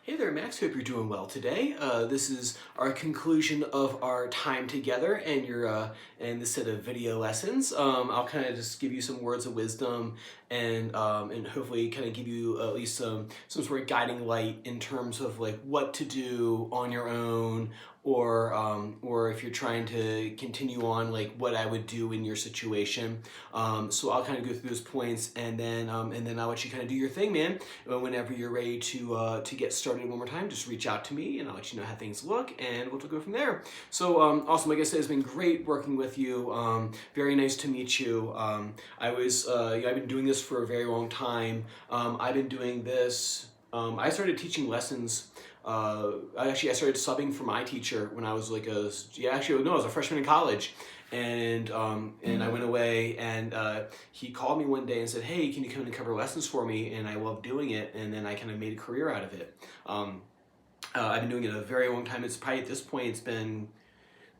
Hey there, Max. Hope you're doing well today. This is our conclusion of our time together and and this set of video lessons. I'll kind of just give you some words of wisdom and hopefully kind of give you at least some sort of guiding light in terms of like what to do on your own or if you're trying to continue on, like what I would do in your situation. So I'll kind of go through those points and then I'll let you kind of do your thing, man. Whenever you're ready to get started one more time, just reach out to me and I'll let you know how things look and we'll go from there. So awesome, like I said, it's been great working with you. Very nice to meet you. I've been doing this for a very long time. I've been doing this. I started teaching lessons. I started subbing for my teacher when I was I was a freshman in college, and I went away, and he called me one day and said, "Hey, can you come in and cover lessons for me?" And I love doing it, and then I kind of made a career out of it. I've been doing it a very long time. It's probably at this point it's been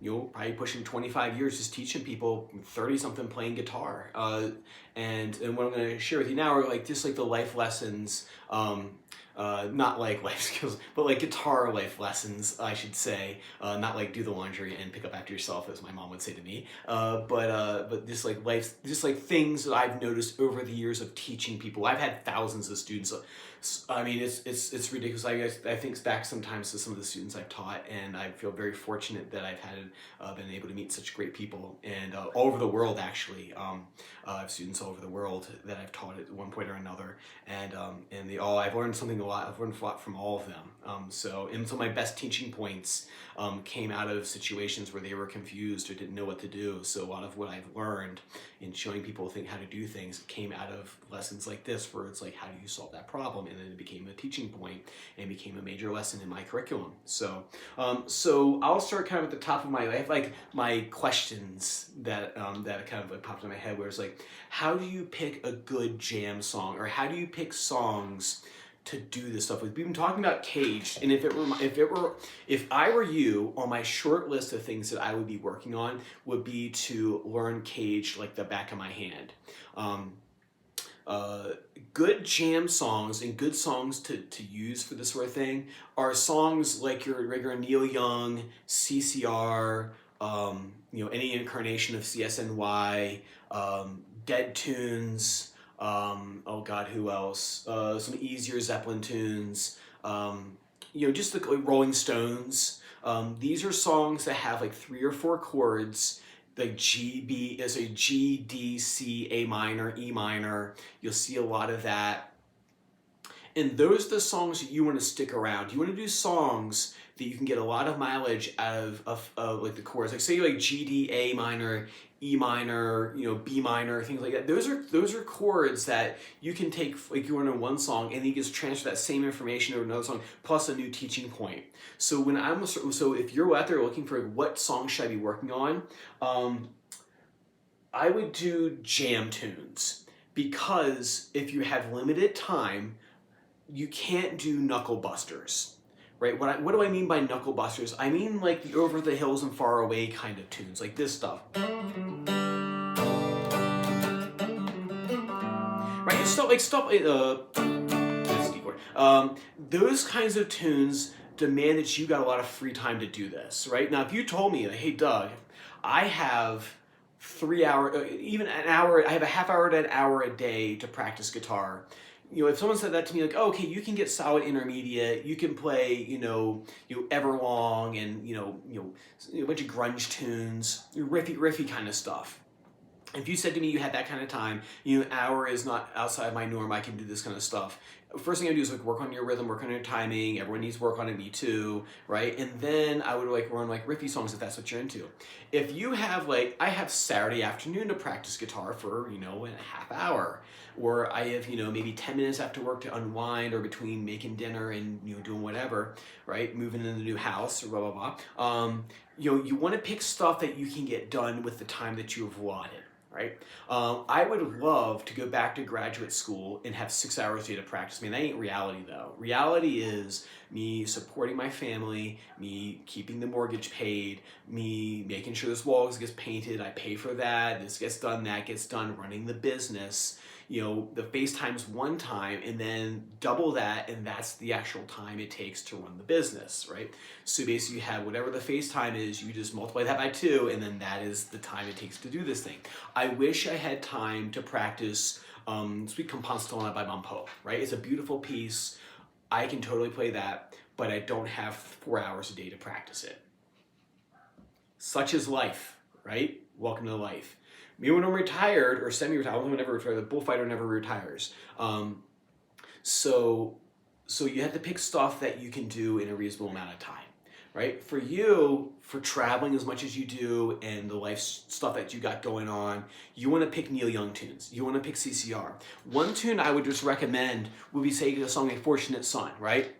probably pushing 25 years just teaching people, 30 something playing guitar. And what I'm going to share with you now are like just like the life lessons, not like life skills, but like guitar life lessons, I should say. Not like do the laundry and pick up after yourself, as my mom would say to me. But just like life, just like things that I've noticed over the years of teaching people. I've had thousands of students. I mean, it's ridiculous. I think back sometimes to some of the students I've taught, and I feel very fortunate that I've been able to meet such great people, and all over the world actually. I have students all over the world that I've taught at one point or another, and I've learned something a lot. I've learned a lot from all of them. And some of my best teaching points came out of situations where they were confused or didn't know what to do. So a lot of what I've learned in showing people how to do things came out of lessons like this, where it's like, how do you solve that problem? And then it became a teaching point and became a major lesson in my curriculum. So I'll start kind of at the top of my, I have like my questions that kind of like popped in my head, where it's like, how do you pick a good jam song, or how do you pick songs to do this stuff with? We've been talking about Caged, and if I were you, on my short list of things that I would be working on would be to learn Caged like the back of my hand. Good jam songs and good songs to use for this sort of thing are songs like your regular Neil Young, CCR, any incarnation of CSNY, Dead Tunes. Oh God, who else? Some easier Zeppelin tunes. Just like Rolling Stones. These are songs that have like 3 or 4 chords, like G, D, C, A minor, E minor. You'll see a lot of that. And those are the songs that you want to stick around. You want to do songs that you can get a lot of mileage out of like the chords. Like say like G, D, A minor, E minor, B minor, things like that. Those are chords that you can take, like you learn in one song, and then you just transfer that same information over another song, plus a new teaching point. So if you're out there looking for what song should I be working on, I would do jam tunes, because if you have limited time, you can't do knuckle busters. Right? What do I mean by knuckle busters? I mean like the Over the Hills and Far Away kind of tunes, like this stuff. Right? It's stuff like those kinds of tunes demand that you got a lot of free time to do this. Right? Now, if you told me, hey Doug, I have 3 hours, even an hour, I have a half hour to an hour a day to practice guitar. If someone said that to me, like, oh, okay, you can get solid intermediate, you can play, Everlong and a bunch of grunge tunes, riffy kind of stuff. If you said to me you had that kind of time, an hour is not outside my norm, I can do this kind of stuff. First thing I do is like work on your rhythm, work on your timing. Everyone needs work on it, me too, right? And then I would like run like riffy songs if that's what you're into. If you have I have Saturday afternoon to practice guitar for a half hour, or I have maybe 10 minutes after work to unwind, or between making dinner and doing whatever, right? Moving into the new house or blah blah blah. You want to pick stuff that you can get done with the time that you have allotted. Right? I would love to go back to graduate school and have 6 hours a day to practice. I mean, that ain't reality though. Reality is me supporting my family, me keeping the mortgage paid, me making sure this wall gets painted, I pay for that, this gets done, that gets done, running the business. the FaceTime's one time and then double that, and that's the actual time it takes to run the business, right? So basically you have whatever the FaceTime is, you just multiply that by 2, and then that is the time it takes to do this thing. I wish I had time to practice Sweet Compostelana by Bon Poe, right? It's a beautiful piece. I can totally play that, but I don't have 4 hours a day to practice it. Such is life, right? Welcome to life. Me, when I'm retired or semi-retired, I don't never retire. The bullfighter never retires. So you have to pick stuff that you can do in a reasonable amount of time, right? For you, for traveling as much as you do and the life stuff that you got going on, you want to pick Neil Young tunes. You want to pick CCR. One tune I would just recommend would be, say, a song like Fortunate Son, right?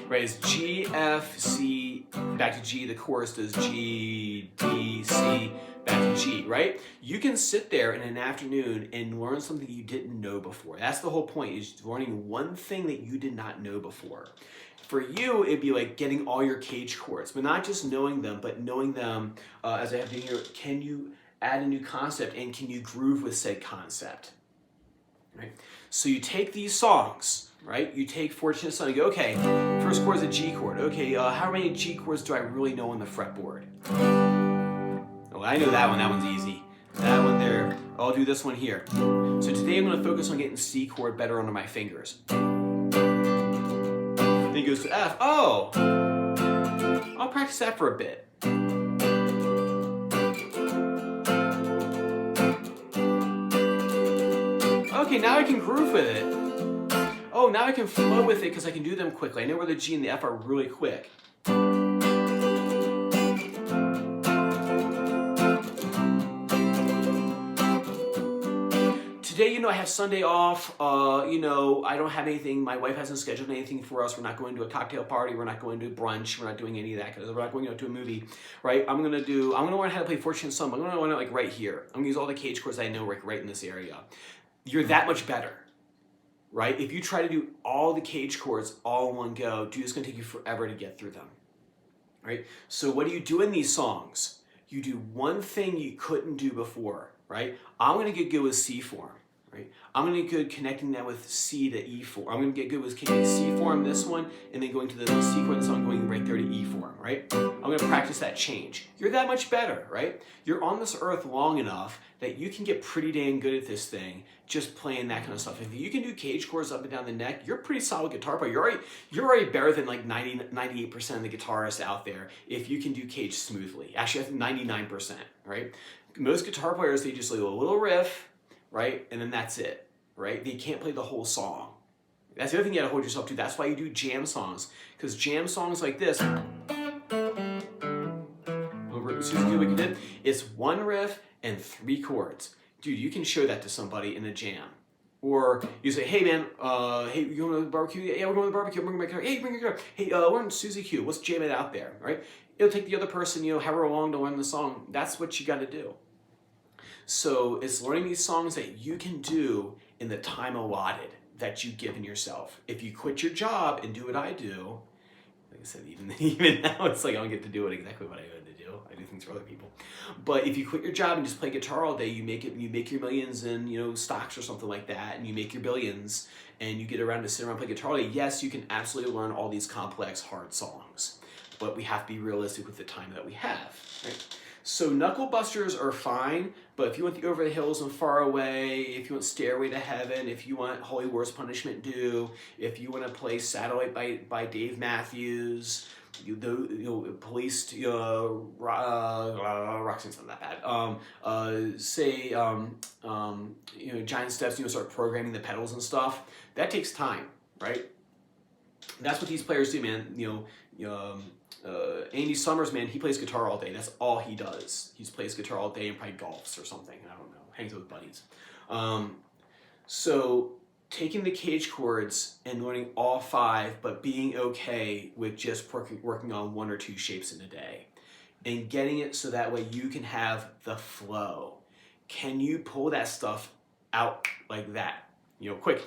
Right, it's G, F, C, back to G. The chorus does G, D, C, back to G, right? You can sit there in an afternoon and learn something you didn't know before. That's the whole point, is learning one thing that you did not know before. For you, it'd be like getting all your cage chords, but not just knowing them, but knowing them, as I have in here, can you add a new concept and can you groove with said concept, right? So you take these songs, right? You take Fortunate Son and go, okay, first chord is a G chord. Okay, how many G chords do I really know on the fretboard? Oh, I know that one. That one's easy. That one there. I'll do this one here. So today I'm going to focus on getting C chord better under my fingers. Then he goes to F. Oh! I'll practice that for a bit. Okay, now I can groove with it. Oh, now I can flow with it because I can do them quickly. I know where the G and the F are really quick. Today, I have Sunday off. I don't have anything. My wife hasn't scheduled anything for us. We're not going to a cocktail party. We're not going to brunch. We're not doing any of that because we're not going to a movie, right? I'm gonna learn how to play Fortunate Son. I'm gonna learn it like right here. I'm gonna use all the cage chords I know right in this area. You're that much better, right? If you try to do all the cage chords all in one go, dude, it's gonna take you forever to get through them, right? So what do you do in these songs? You do one thing you couldn't do before, right? I'm gonna get good with C form, right? I'm gonna get good connecting that with C to E form. I'm gonna get good with connecting C form, this one, and then going to the C chord, so I'm going right there to E form, right? I'm gonna practice that change. You're that much better, right? You're on this earth long enough that you can get pretty dang good at this thing, just playing that kind of stuff. If you can do cage chords up and down the neck, you're a pretty solid guitar player. You're already better than like 98% of the guitarists out there if you can do cage smoothly. Actually, I think 99%, right? Most guitar players, they just do a little riff, right? And then that's it, right? They can't play the whole song. That's the other thing you gotta hold yourself to. That's why you do jam songs. Because jam songs like this, Susie, what you did, it's one riff and 3 chords. Dude, you can show that to somebody in a jam. Or you say, hey man, hey, you going to the barbecue? Yeah, we're going to the barbecue. I'm bringing my guitar. Hey, bring your guitar. Hey, we're in Susie Q. Let's jam it out there, right? It'll take the other person, however long to learn the song. That's what you got to do. So it's learning these songs that you can do in the time allotted that you've given yourself. If you quit your job and do what I do, like I said, even now, it's like I don't get to do it exactly what I got to do. I do things for other people. But if you quit your job and just play guitar all day, you make your millions in stocks or something like that, and you make your billions, and you get around to sit around and play guitar all day. Yes, you can absolutely learn all these complex, hard songs, but we have to be realistic with the time that we have. Right? So knuckle busters are fine, but if you want the Over the Hills and Far Away, if you want Stairway to Heaven, if you want Holy Wars Punishment Due, if you want to play Satellite by Dave Matthews, Police, Roxanne's not that bad. Giant Steps, start programming the pedals and stuff. That takes time, right? That's what these players do, man. Andy Summers, man, he plays guitar all day. That's all he does. He plays guitar all day and probably golfs or something. I don't know. Hangs out with buddies. So taking the cage chords and learning all 5, but being okay with just working on 1 or 2 shapes in a day, and getting it so that way you can have the flow. Can you pull that stuff out like that? Quick.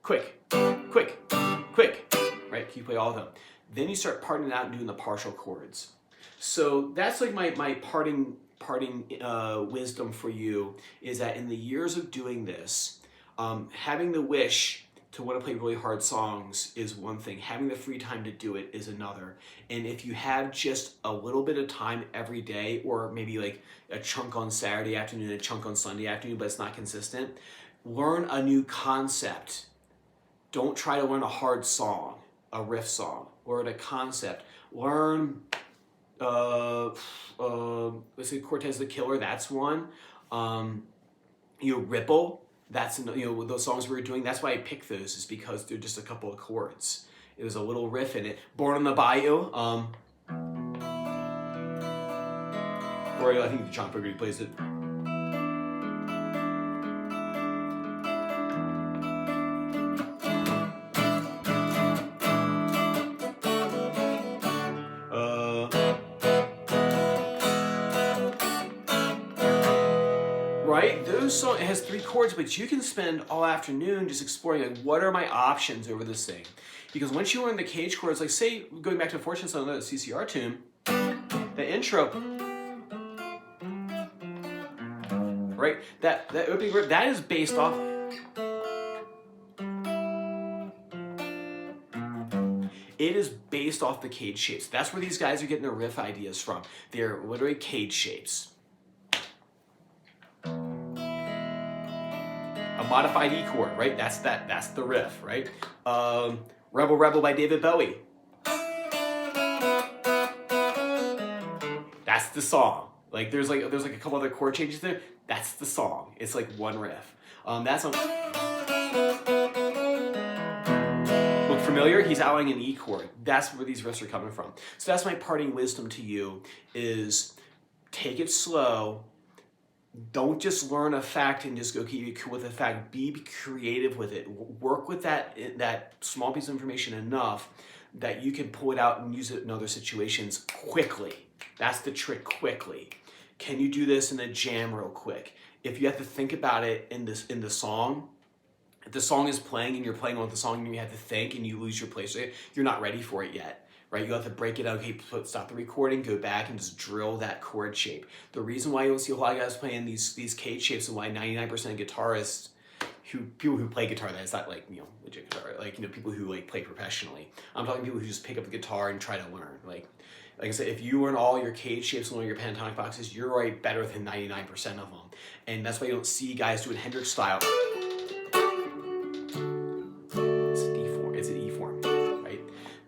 Quick. Quick. Quick. Right? Can you play all of them? Then you start parting it out and doing the partial chords. So that's like my parting wisdom for you, is that in the years of doing this, having the wish to want to play really hard songs is one thing. Having the free time to do it is another. And if you have just a little bit of time every day, or maybe like a chunk on Saturday afternoon, a chunk on Sunday afternoon, but it's not consistent, learn a new concept. Don't try to learn a hard song, a riff song. Learn a concept. Learn, let's say Cortez the Killer, that's one. Ripple, that's, those songs we were doing, that's why I picked those, is because they're just a couple of chords. It was a little riff in it. Born on the Bayou, or I think John Fogerty plays it. Right? Those songs, it has 3 chords, but you can spend all afternoon just exploring, like, what are my options over this thing? Because once you learn the cage chords, like, say, going back to Fortune Song, the CCR tune, the intro, right? That opening riff, that is based off, it is based off the cage shapes. That's where these guys are getting their riff ideas from. They're literally cage shapes. A modified E chord, right? That's the riff, right? Rebel Rebel by David Bowie. That's the song. Like there's like a couple other chord changes there. That's the song. It's like one riff. That's on. Look familiar? He's outlining an E chord. That's where these riffs are coming from. So that's my parting wisdom to you: is take it slow. Don't just learn a fact and just go keep it cool with a fact. Be creative with it. Work with that small piece of information enough that you can pull it out and use it in other situations quickly. That's the trick, quickly. Can you do this in a jam real quick? If you have to think about it in the song, if the song is playing and you're playing on the song and you have to think and you lose your place, you're not ready for it yet. Right, you have to break it out. Okay, stop the recording, go back and just drill that chord shape. The reason why you don't see a lot of guys playing these cage shapes, and why 99% of guitarists, people who play guitar, that's not like legit guitar, like people who like play professionally. I'm talking people who just pick up the guitar and try to learn. Like I said, if you learn all your cage shapes and all your pentatonic boxes, you're already better than 99% of them, and that's why you don't see guys doing Hendrix style.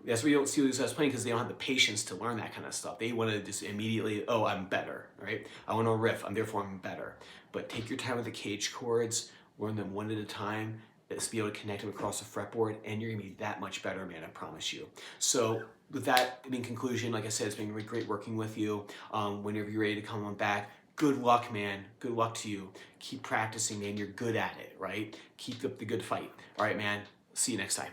That's why you don't see these guys playing, because they don't have the patience to learn that kind of stuff. They want to just immediately, oh, I'm better, right? I want to riff, therefore I'm better. But take your time with the cage chords, learn them one at a time, just be able to connect them across the fretboard, and you're going to be that much better, man, I promise you. So with that, in conclusion, like I said, it's been really great working with you. Whenever you're ready to come on back, good luck, man. Good luck to you. Keep practicing, man. You're good at it, right? Keep up the good fight. All right, man. See you next time.